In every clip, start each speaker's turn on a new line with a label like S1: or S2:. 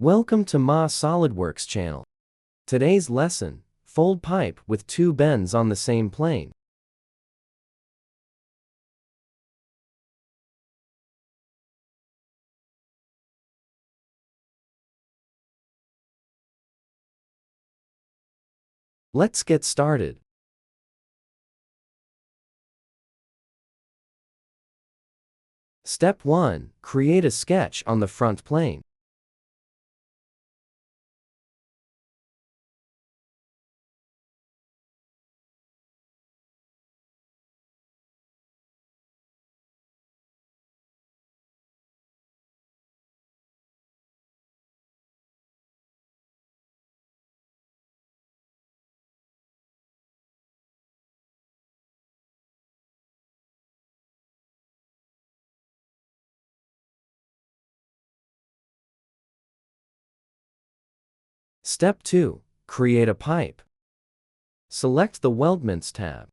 S1: Welcome to my Solidworks channel. Today's lesson, fold pipe with two bends on the same plane. Let's get started. Step 1. Create a sketch on the front plane. Step 2. Create a pipe. Select the Weldments tab.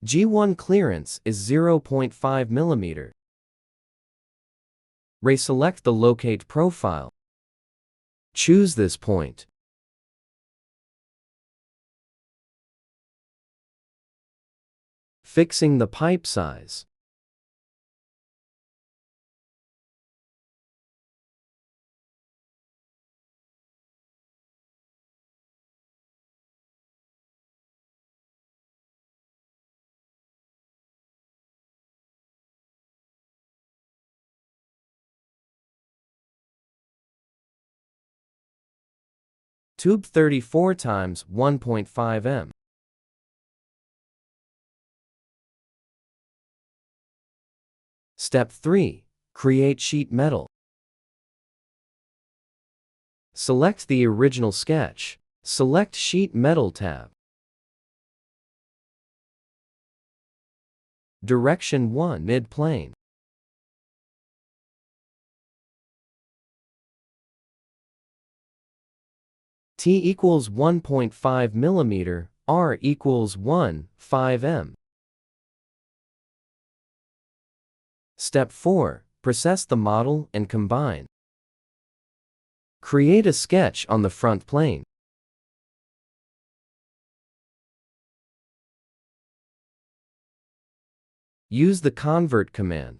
S1: G1 clearance is 0.5 mm. Reselect the Locate profile. Choose this point. Fixing the pipe size. Tube 34 times 1.5 m. Step 3. Create sheet metal. Select the original sketch. Select Sheet Metal tab. Direction 1 mid-plane. T equals 1.5 mm, R equals 1.5 m. Step 4. Process the model and combine. Create a sketch on the front plane. Use the Convert command.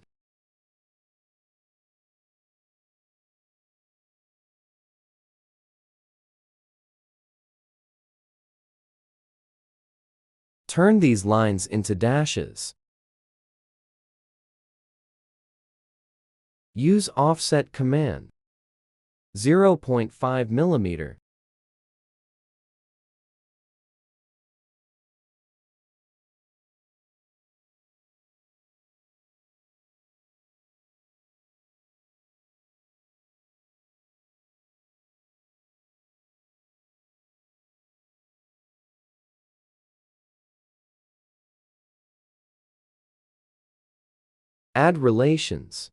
S1: Turn these lines into dashes. Use Offset command. 0.5 mm. Add relations.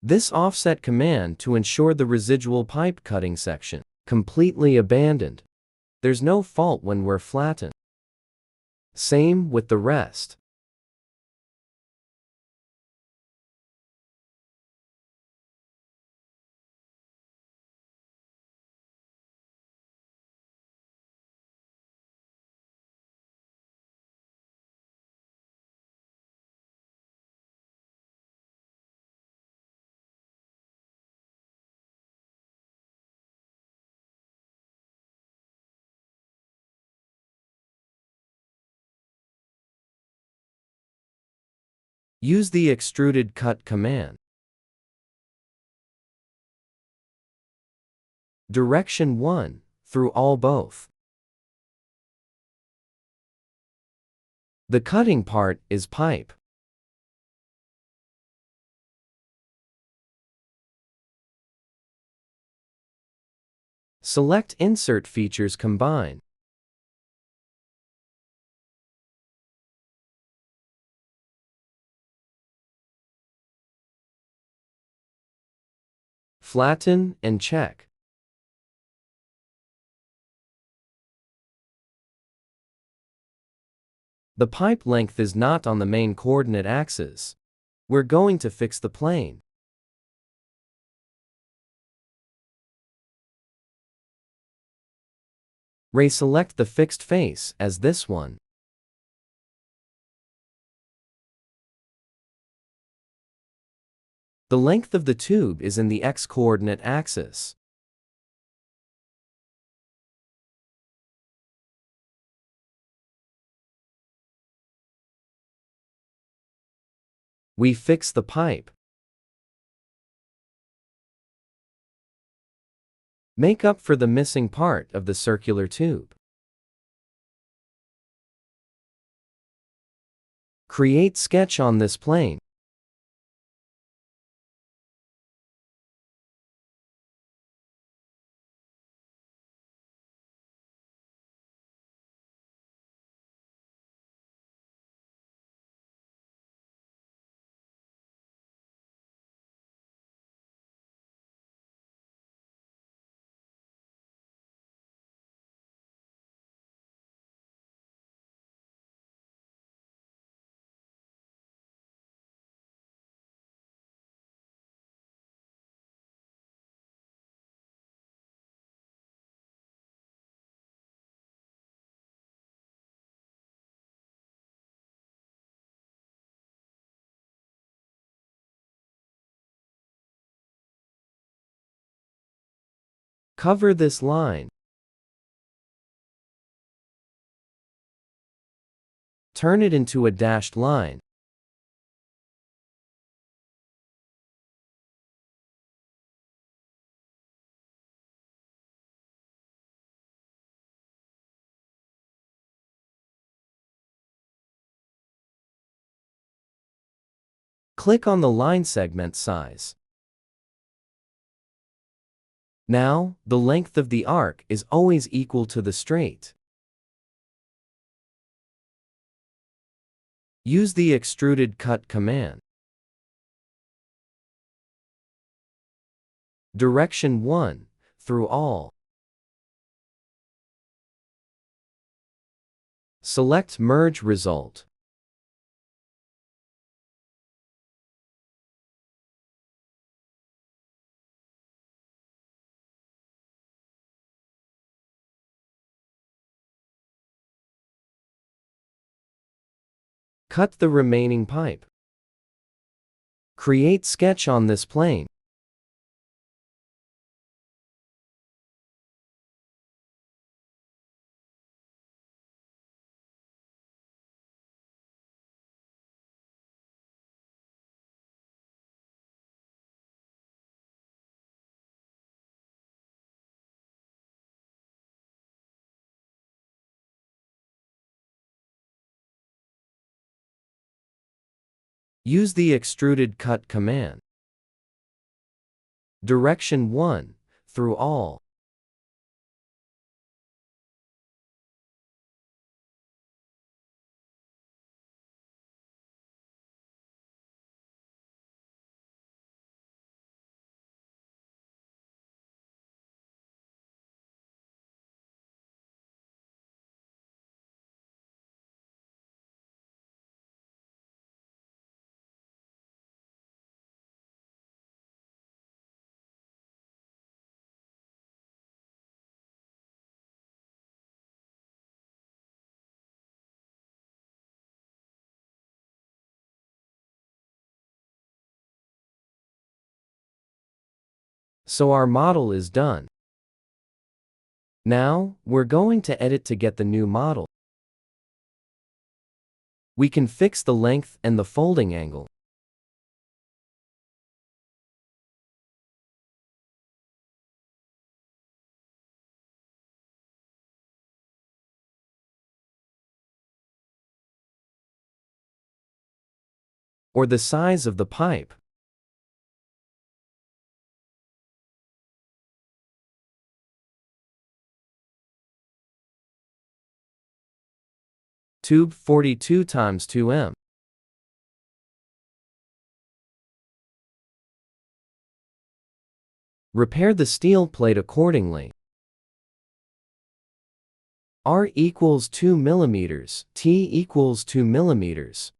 S1: This offset command to ensure the residual pipe cutting section completely abandoned. There's no fault when we're flattened. Same with the rest. Use the Extruded Cut command. Direction 1, through all both. The cutting part is pipe. Select Insert Features Combine. Flatten and check. The pipe length is not on the main coordinate axis. We're going to fix the plane. Select the fixed face as this one. The length of the tube is in the x-coordinate axis. We fix the pipe. Make up for the missing part of the circular tube. Create sketch on this plane. Cover this line. Turn it into a dashed line. Click on the line segment size. Now, the length of the arc is always equal to the straight. Use the extruded cut command. Direction 1, through all. Select Merge Result. Cut the remaining pipe. Create sketch on this plane. Use the extruded cut command. Direction 1, through all. So our model is done. Now, we're going to edit to get the new model. We can fix the length and the folding angle. or the size of the pipe. Tube 42 times 2 m. Repair the steel plate accordingly. R equals 2 mm, T equals 2 mm.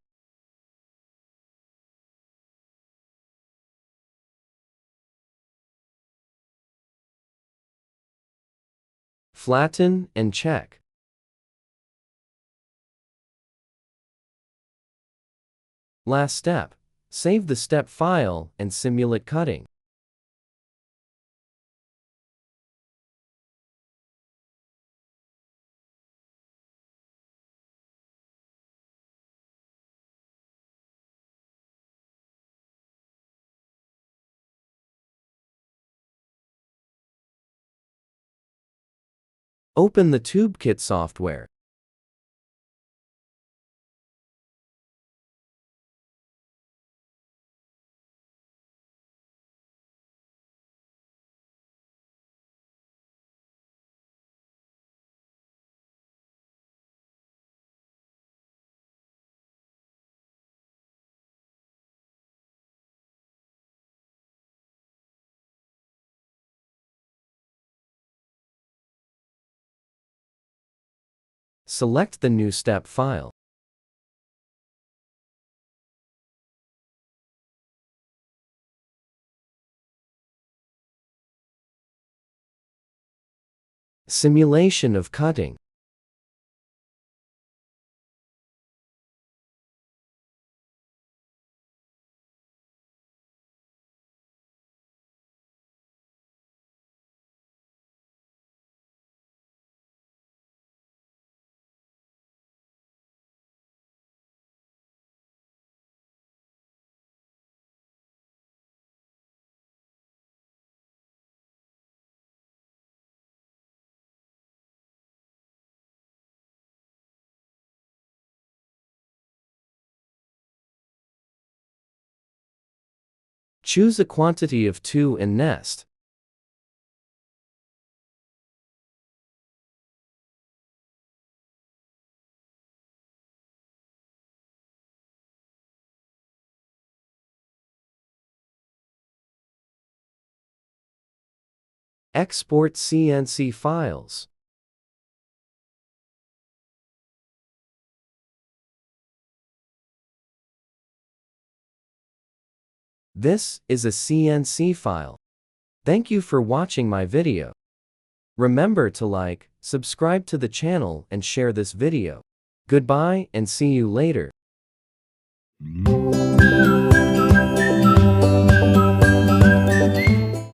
S1: Flatten and check. Last step. Save the step file and simulate cutting. Open the TubeKit software. Select the new step file. Simulation of cutting. Choose a quantity of 2 and nest. Export CNC files. This is a CNC file. Thank you for watching my video. Remember to like, subscribe to the channel and share this video. Goodbye and see you later.